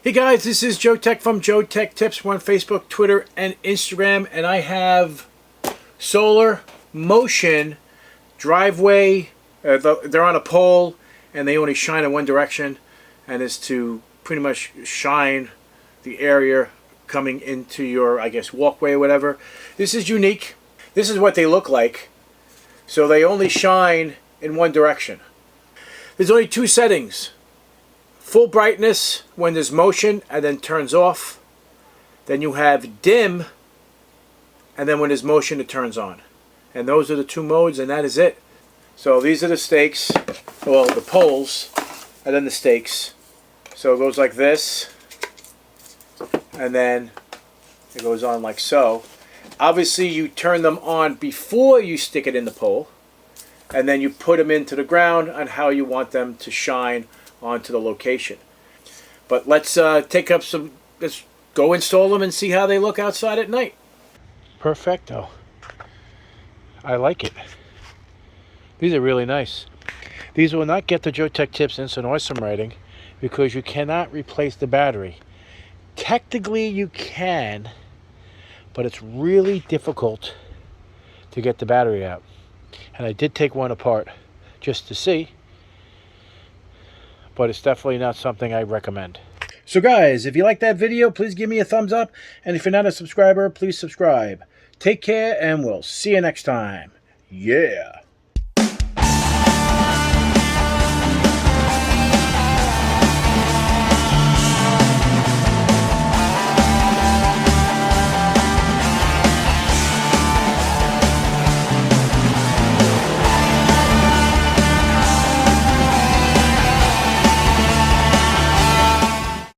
Hey guys, this is Joe Tech from JoeteckTips. We're on Facebook, Twitter, and Instagram, and I have solar motion driveway. They're on a pole, and they only shine in one direction, and is to pretty much shine the area coming into your, I guess, walkway or whatever. This is unique. This is what they look like. So they only shine in one direction. There's only two settings. Full brightness when there's motion and then turns off. Then you have dim, and then when there's motion it turns on. And those are the two modes, and that is it. So these are the stakes, well, the poles, and then the stakes. So it goes like this, and then it goes on like so. Obviously you turn them on before you stick it in the pole, and then you put them into the ground on how you want them to shine onto the location. But let's let's go install them and see how they look outside at night. Perfecto. I like it. These are really nice. These will not get the JoeteckTips Instant Awesome rating because you cannot replace the battery. Technically you can, but it's really difficult to get the battery out. And I did take one apart just to see, but it's definitely not something I recommend. So guys, if you like that video, please give me a thumbs up. And if you're not a subscriber, please subscribe. Take care, and we'll see you next time. Yeah.